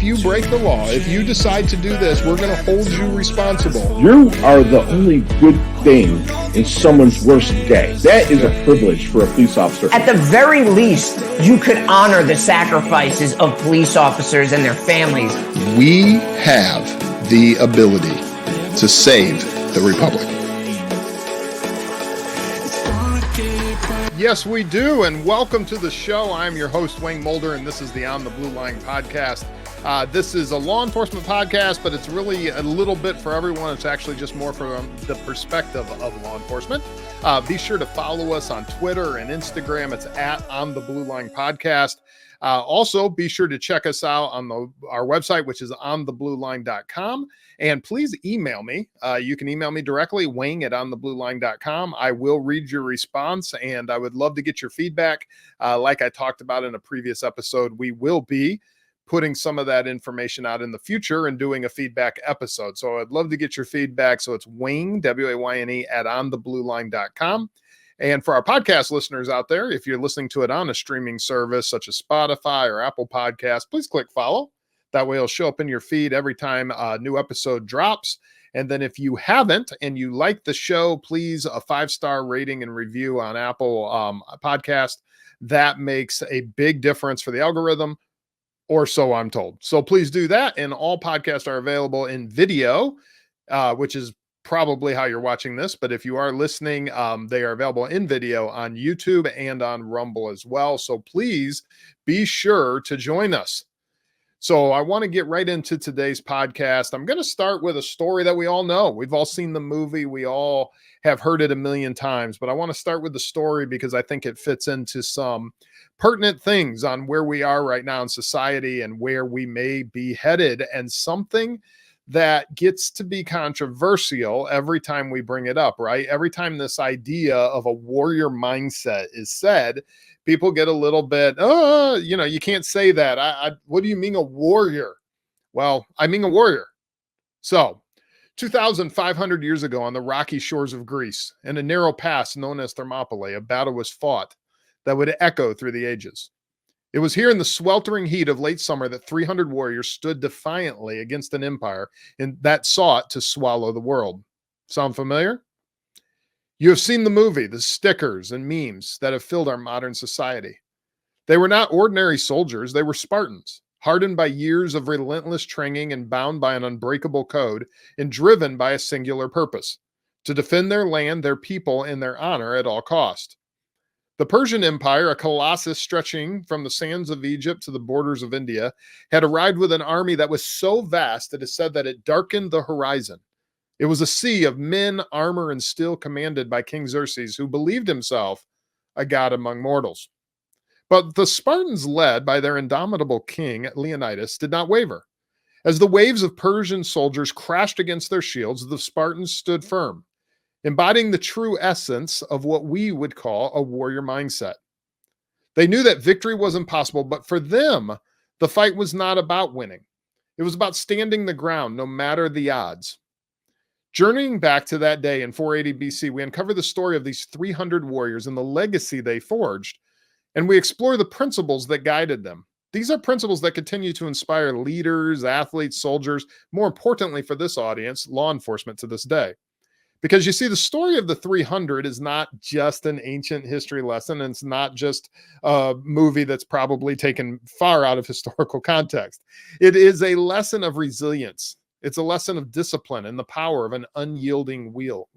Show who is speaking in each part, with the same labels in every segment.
Speaker 1: you break the law, if you decide to do this, we're going to hold you responsible.
Speaker 2: You are the only good thing in someone's worst day. That is a privilege for a police officer.
Speaker 3: At the very least, you could honor the sacrifices of police officers and their families.
Speaker 1: We have the ability to save the Republic. Yes, we do, and welcome to the show. I'm your host, Wayne Mulder, and this is the On the Blue Line podcast. This is a law enforcement podcast, but it's really a little bit for everyone. It's actually just more from the perspective of law enforcement. Be sure to follow us on Twitter and Instagram. It's at On the Blue Line podcast. Also, be sure to check us out on our website, which is ontheblueline.com. And please email me. You can email me directly, wayne@ontheblueline.com. I will read your response, and I would love to get your feedback. Like I talked about in a previous episode, we will be putting some of that information out in the future and doing a feedback episode. So I'd love to get your feedback. So it's Wayne, W-A-Y-N-E, @ontheblueline.com. And for our podcast listeners out there, if you're listening to it on a streaming service such as Spotify or Apple Podcasts, please click follow. That way it'll show up in your feed every time a new episode drops. And then if you haven't and you like the show, please a 5-star rating and review on Apple Podcast. That makes a big difference for the algorithm, or so I'm told. So please do that. And all podcasts are available in video, which is probably how you're watching this. But if you are listening, they are available in video on YouTube and on Rumble as well. So please be sure to join us. So I want to get right into today's podcast. I'm going to start with a story that we all know. We've all seen the movie. We all have heard it a million times, but I want to start with the story because I think it fits into some pertinent things on where we are right now in society and where we may be headed, and something that gets to be controversial every time we bring it up, right? Every time this idea of a warrior mindset is said, people get a little bit, you can't say that. What do you mean a warrior? Well, I mean a warrior. So 2,500 years ago on the rocky shores of Greece, in a narrow pass known as Thermopylae, a battle was fought that would echo through the ages. It was here in the sweltering heat of late summer that 300 warriors stood defiantly against an empire that sought to swallow the world. Sound familiar? You have seen the movie, the stickers and memes that have filled our modern society. They were not ordinary soldiers, they were Spartans, hardened by years of relentless training and bound by an unbreakable code and driven by a singular purpose: to defend their land, their people, and their honor at all cost. The Persian Empire, a colossus stretching from the sands of Egypt to the borders of India, had arrived with an army that was so vast it is said that it darkened the horizon. It was a sea of men, armor, and steel commanded by King Xerxes, who believed himself a god among mortals. But the Spartans, led by their indomitable king, Leonidas, did not waver. As the waves of Persian soldiers crashed against their shields, the Spartans stood firm, embodying the true essence of what we would call a warrior mindset. They knew that victory was impossible, but for them, the fight was not about winning. It was about standing the ground, no matter the odds. Journeying back to that day in 480 BC, we uncover the story of these 300 warriors and the legacy they forged, and we explore the principles that guided them. These are principles that continue to inspire leaders, athletes, soldiers, more importantly for this audience, law enforcement to this day. Because you see, the story of the 300 is not just an ancient history lesson, and it's not just a movie that's probably taken far out of historical context. It is a lesson of resilience. It's a lesson of discipline and the power of an unyielding will.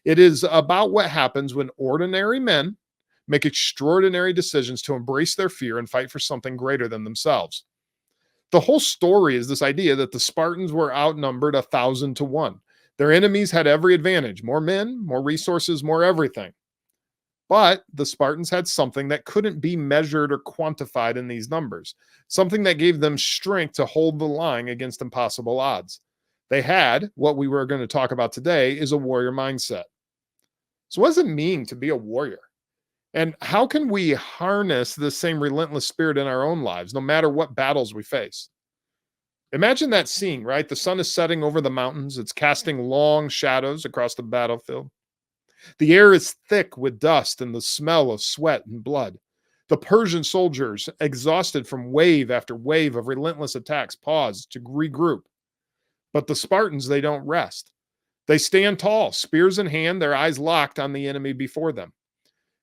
Speaker 1: It is about what happens when ordinary men make extraordinary decisions to embrace their fear and fight for something greater than themselves. The whole story is this idea that the Spartans were outnumbered 1,000 to 1. Their enemies had every advantage: more men, more resources, more everything. But the Spartans had something that couldn't be measured or quantified in these numbers, something that gave them strength to hold the line against impossible odds. They had what we were going to talk about today is a warrior mindset. So what does it mean to be a warrior? And how can we harness this same relentless spirit in our own lives, no matter what battles we face? Imagine that scene, right? The sun is setting over the mountains. It's casting long shadows across the battlefield. The air is thick with dust and the smell of sweat and blood. The Persian soldiers, exhausted from wave after wave of relentless attacks, pause to regroup. But the Spartans, they don't rest. They stand tall, spears in hand, their eyes locked on the enemy before them.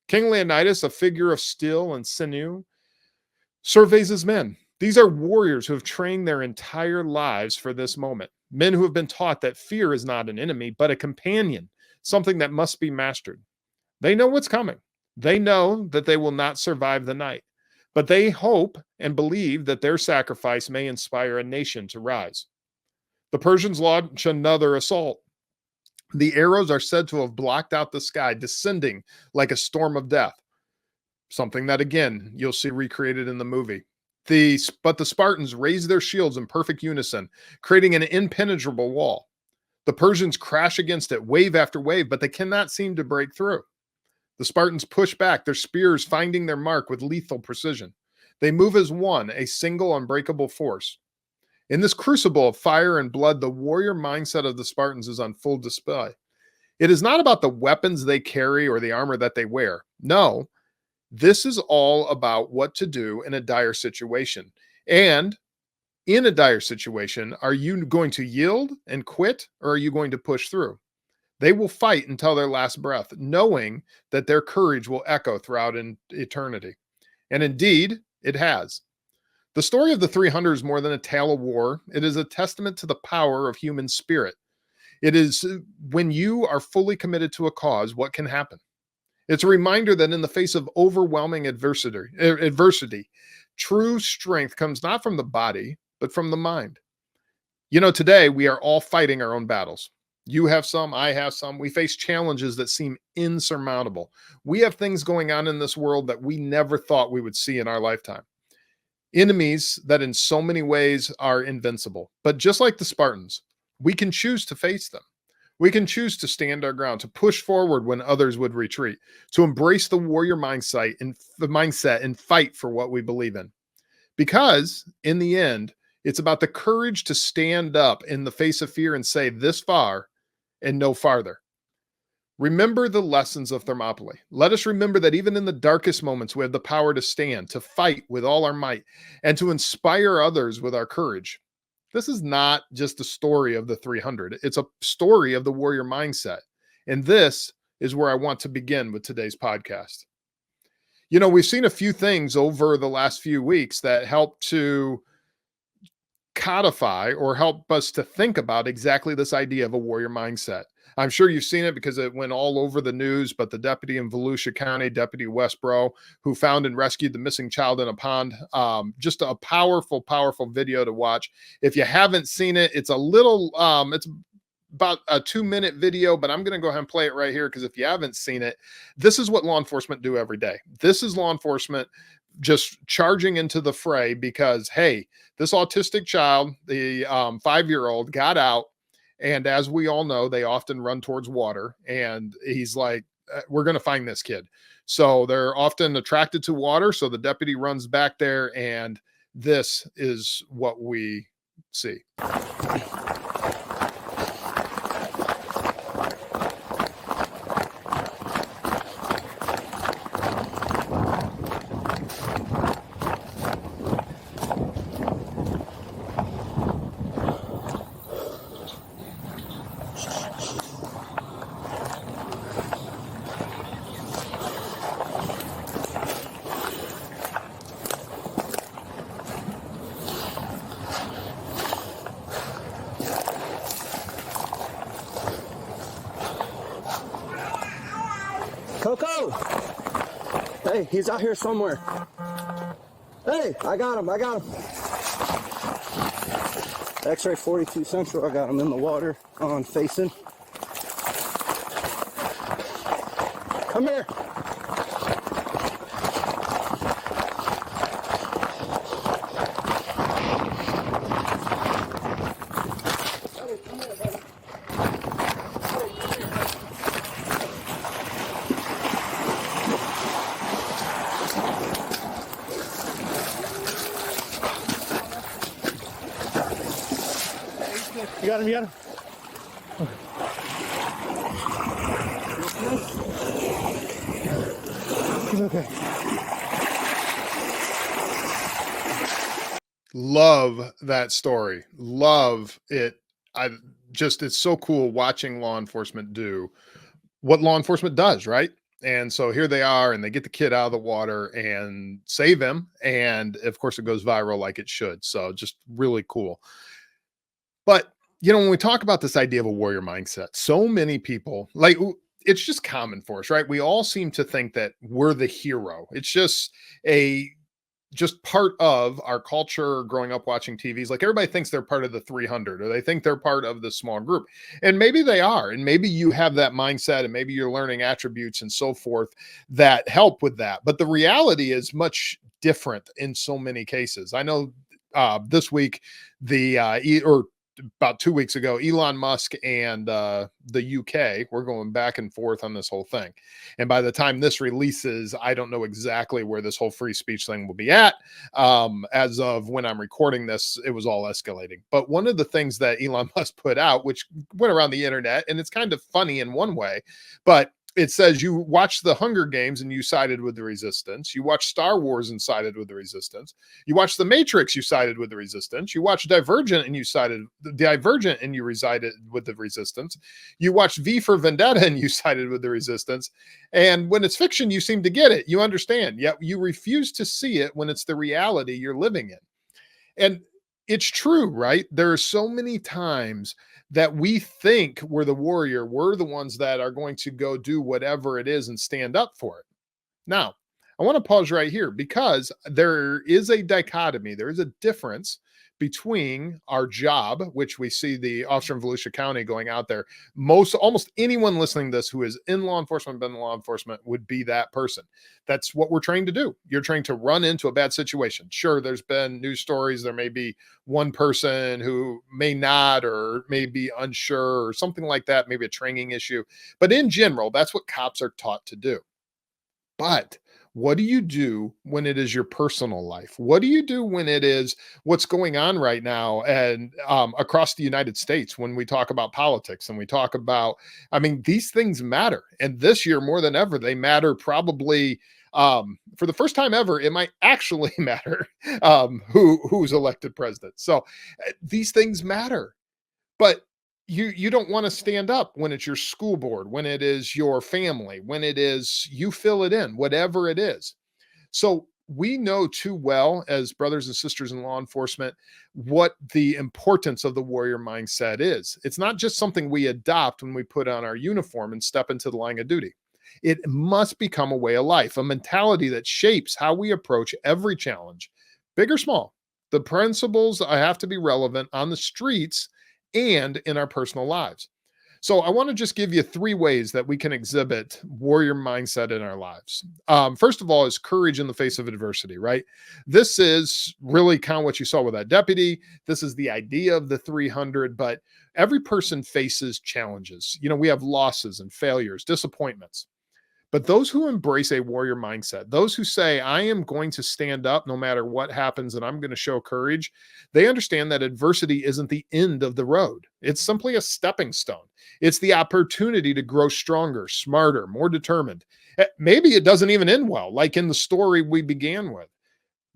Speaker 1: King Leonidas, a figure of steel and sinew, surveys his men. These are warriors who have trained their entire lives for this moment. Men who have been taught that fear is not an enemy, but a companion, something that must be mastered. They know what's coming. They know that they will not survive the night, but they hope and believe that their sacrifice may inspire a nation to rise. The Persians launch another assault. The arrows are said to have blocked out the sky, descending like a storm of death. Something that, again, you'll see recreated in the movie. But the Spartans raise their shields in perfect unison, creating an impenetrable wall. The Persians crash against it, wave after wave, but they cannot seem to break through. The Spartans push back, their spears finding their mark with lethal precision. They move as one, a single unbreakable force. In this crucible of fire and blood, the warrior mindset of the Spartans is on full display. It is not about the weapons they carry or the armor that they wear. No, this is all about what to do in a dire situation. And in a dire situation, are you going to yield and quit, or are you going to push through? They will fight until their last breath, knowing that their courage will echo throughout eternity. And indeed, it has. The story of the 300 is more than a tale of war. It is a testament to the power of human spirit. It is when you are fully committed to a cause, what can happen? It's a reminder that in the face of overwhelming adversity, true strength comes not from the body, but from the mind. You know, today we are all fighting our own battles. You have some, I have some. We face challenges that seem insurmountable. We have things going on in this world that we never thought we would see in our lifetime. Enemies that in so many ways are invincible. But just like the Spartans, we can choose to face them. We can choose to stand our ground, to push forward when others would retreat, to embrace the warrior mindset and fight for what we believe in. Because in the end, it's about the courage to stand up in the face of fear and say this far and no farther. Remember the lessons of Thermopylae. Let us remember that even in the darkest moments, we have the power to stand, to fight with all our might, and to inspire others with our courage. This is not just a story of the 300. It's a story of the warrior mindset. And this is where I want to begin with today's podcast. You know, we've seen a few things over the last few weeks that help to codify or help us to think about exactly this idea of a warrior mindset. I'm sure you've seen it because it went all over the news, but the deputy in Volusia County, Deputy Westboro, who found and rescued the missing child in a pond, just a powerful, powerful video to watch. If you haven't seen it, it's a little, it's about a 2-minute video, but I'm going to go ahead and play it right here because if you haven't seen it, this is what law enforcement do every day. This is law enforcement just charging into the fray because, hey, this autistic child, the 5-year-old, got out. And as we all know, they often run towards water. And he's like, we're going to find this kid. So they're often attracted to water. So the deputy runs back there. And this is what we see.
Speaker 4: Coco! Hey, he's out here somewhere. Hey, I got him. X-ray 42 Central, I got him in the water on facing. Come here. You got him? He's okay.
Speaker 1: Love that story. Love it. I it's so cool watching law enforcement do what law enforcement does, right? And so here they are, and they get the kid out of the water and save him. And of course, it goes viral like it should. So just really cool. But, when we talk about this idea of a warrior mindset, so many people it's just common for us, right? We all seem to think that we're the hero. It's a just part of our culture growing up watching TVs. Like everybody thinks they're part of the 300 or they think they're part of the small group. And maybe they are. And maybe you have that mindset and maybe you're learning attributes and so forth that help with that. But the reality is much different in so many cases. I know this week, or about 2 weeks ago, Elon Musk and the UK were going back and forth on this whole thing. And by the time this releases, I don't know exactly where this whole free speech thing will be at. As of when I'm recording this, it was all escalating. But one of the things that Elon Musk put out, which went around the internet, and it's kind of funny in one way, but it says you watched the Hunger Games and you sided with the resistance. You watched Star Wars and sided with the resistance. You watched The Matrix, you sided with the resistance. You watched Divergent and you sided Divergent and you resided with the resistance. You watched V for Vendetta and you sided with the resistance. And when it's fiction, you seem to get it. You understand. Yet you refuse to see it when it's the reality you're living in. And it's true, right? There are so many times that we think we're the warrior. We're the ones that are going to go do whatever it is and stand up for it. Now, I want to pause right here because there is a dichotomy. There is a difference between our job, which we see the officer in Volusia County going out there. Almost anyone listening to this who is in law enforcement, been in law enforcement, would be that person. That's what we're trained to do. You're trained to run into a bad situation. Sure, there's been news stories. There may be one person who may not, or may be unsure, or something like that, maybe a training issue. But in general, that's what cops are taught to do. But what do you do when it is your personal life? What do you do when it is what's going on right now and across the United States when we talk about politics and we talk about, these things matter. And this year more than ever, they matter probably for the first time ever. It might actually matter who's elected president. So these things matter. But you don't want to stand up when it's your school board, when it is your family, when it is you fill it in, whatever it is. So we know too well as brothers and sisters in law enforcement what the importance of the warrior mindset is. It's not just something we adopt when we put on our uniform and step into the line of duty. It must become a way of life, a mentality that shapes how we approach every challenge, big or small. The principles have to be relevant on the streets and in our personal lives. So I want to just give you 3 ways that we can exhibit warrior mindset in our lives. First of all is courage in the face of adversity, right? This is really kind of what you saw with that deputy. This is the idea of the 300, but every person faces challenges. We have losses and failures, disappointments. But those who embrace a warrior mindset, those who say, I am going to stand up no matter what happens and I'm going to show courage, they understand that adversity isn't the end of the road. It's simply a stepping stone. It's the opportunity to grow stronger, smarter, more determined. Maybe it doesn't even end well, like in the story we began with.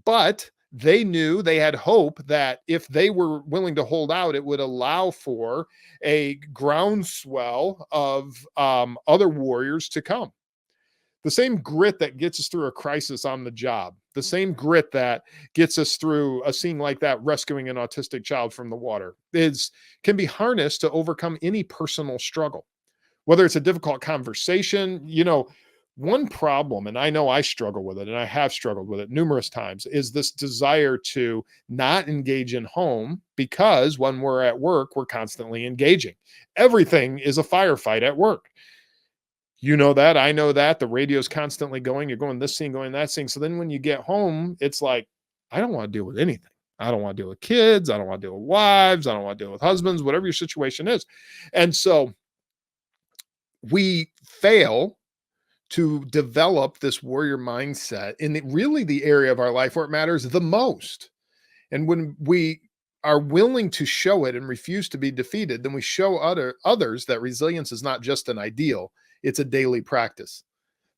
Speaker 1: But they knew, they had hope that if they were willing to hold out, it would allow for a groundswell of other warriors to come. The same grit that gets us through a crisis on the job, the same grit that gets us through a scene like that, rescuing an autistic child from the water, can be harnessed to overcome any personal struggle, whether it's a difficult conversation. One problem, and I know I struggle with it, and I have struggled with it numerous times, is this desire to not engage in home, because when we're at work, we're constantly engaging. Everything is a firefight at work. You know that, I know that, the radio's constantly going, you're going this scene, going that scene. So then when you get home, it's like, I don't want to deal with anything. I don't want to deal with kids. I don't want to deal with wives. I don't want to deal with husbands, whatever your situation is. And so we fail to develop this warrior mindset in really the area of our life where it matters the most. And when we are willing to show it and refuse to be defeated, then we show others that resilience is not just an ideal, it's a daily practice.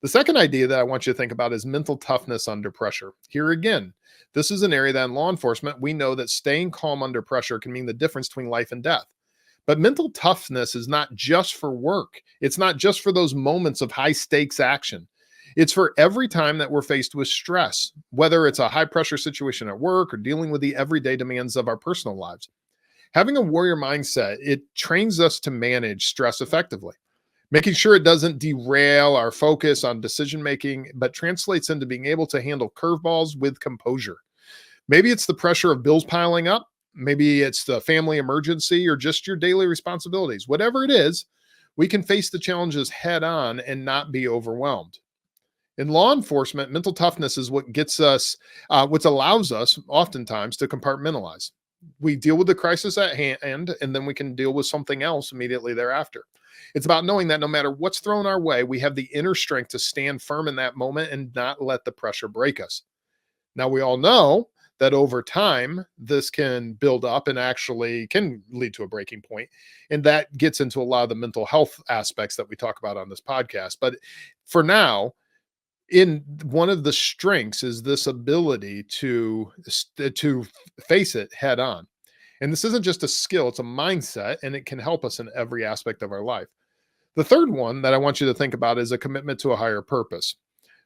Speaker 1: The second idea that I want you to think about is mental toughness under pressure. Here again, this is an area that in law enforcement, we know that staying calm under pressure can mean the difference between life and death. But mental toughness is not just for work. It's not just for those moments of high stakes action. It's for every time that we're faced with stress, whether it's a high pressure situation at work or dealing with the everyday demands of our personal lives. Having a warrior mindset, it trains us to manage stress effectively, making sure it doesn't derail our focus on decision making, but translates into being able to handle curveballs with composure. Maybe it's the pressure of bills piling up. Maybe it's the family emergency or just your daily responsibilities. Whatever it is, we can face the challenges head on and not be overwhelmed. In law enforcement, mental toughness is what gets us, what allows us oftentimes to compartmentalize. We deal with the crisis at hand, and then we can deal with something else immediately thereafter. It's about knowing that no matter what's thrown our way, we have the inner strength to stand firm in that moment and not let the pressure break us. Now, we all know that over time, this can build up and actually can lead to a breaking point. And that gets into a lot of the mental health aspects that we talk about on this podcast. But for now, in one of the strengths is this ability to face it head on. And this isn't just a skill, it's a mindset, and it can help us in every aspect of our life. The third one that I want you to think about is a commitment to a higher purpose.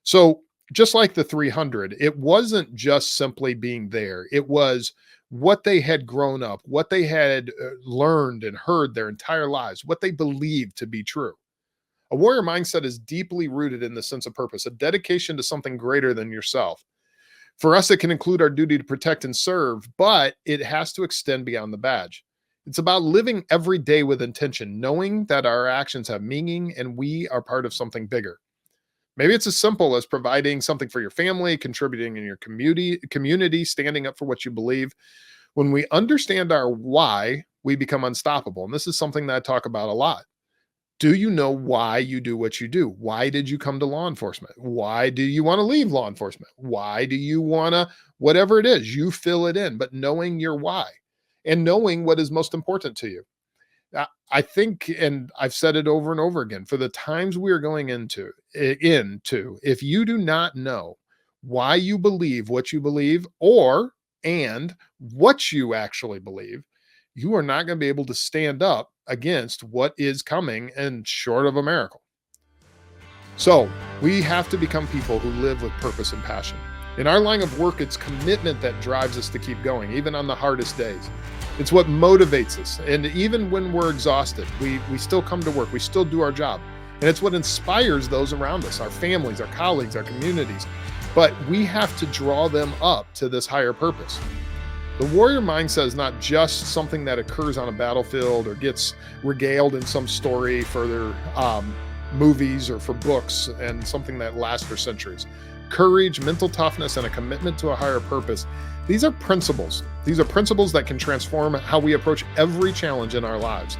Speaker 1: So just like the 300, it wasn't just simply being there. It was what they had grown up, what they had learned and heard their entire lives, what they believed to be true. A warrior mindset is deeply rooted in the sense of purpose, a dedication to something greater than yourself. For us, it can include our duty to protect and serve, but it has to extend beyond the badge. It's about living every day with intention, knowing that our actions have meaning and we are part of something bigger. Maybe it's as simple as providing something for your family, contributing in your community, standing up for what you believe. When we understand our why, we become unstoppable. And this is something that I talk about a lot. Do you know why you do what you do? Why did you come to law enforcement? Why do you want to leave law enforcement? Why do you want to, whatever it is, you fill it in, but knowing your why and knowing what is most important to you. I think, and I've said it over and over again, for the times we are going into, if you do not know why you believe what you believe and what you actually believe, you are not going to be able to stand up against what is coming and short of a miracle. So we have to become people who live with purpose and passion. In our line of work, it's commitment that drives us to keep going, even on the hardest days. It's what motivates us. And even when we're exhausted, we still come to work. We still do our job. And it's what inspires those around us, our families, our colleagues, our communities. But we have to draw them up to this higher purpose. The warrior mindset is not just something that occurs on a battlefield or gets regaled in some story for their movies or for books and something that lasts for centuries. Courage, mental toughness, and a commitment to a higher purpose. These are principles. These are principles that can transform how we approach every challenge in our lives.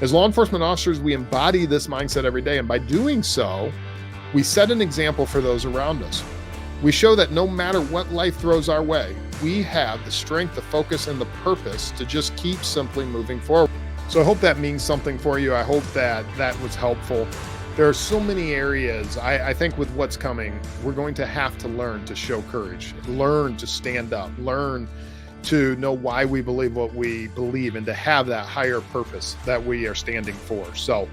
Speaker 1: As law enforcement officers, we embody this mindset every day, and by doing so, we set an example for those around us. We show that no matter what life throws our way, we have the strength, the focus, and the purpose to just keep simply moving forward. So I hope that means something for you. I hope that was helpful. There are so many areas. I think with what's coming, we're going to have to learn to show courage, learn to stand up, learn to know why we believe what we believe, and to have that higher purpose that we are standing for. So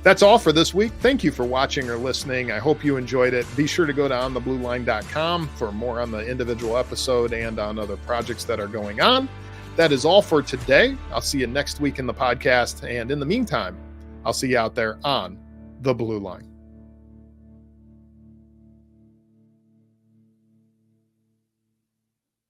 Speaker 1: that's all for this week. Thank you for watching or listening. I hope you enjoyed it. Be sure to go to ontheblueline.com for more on the individual episode and on other projects that are going on. That is all for today. I'll see you next week in the podcast. And in the meantime, I'll see you out there on the Blue Line.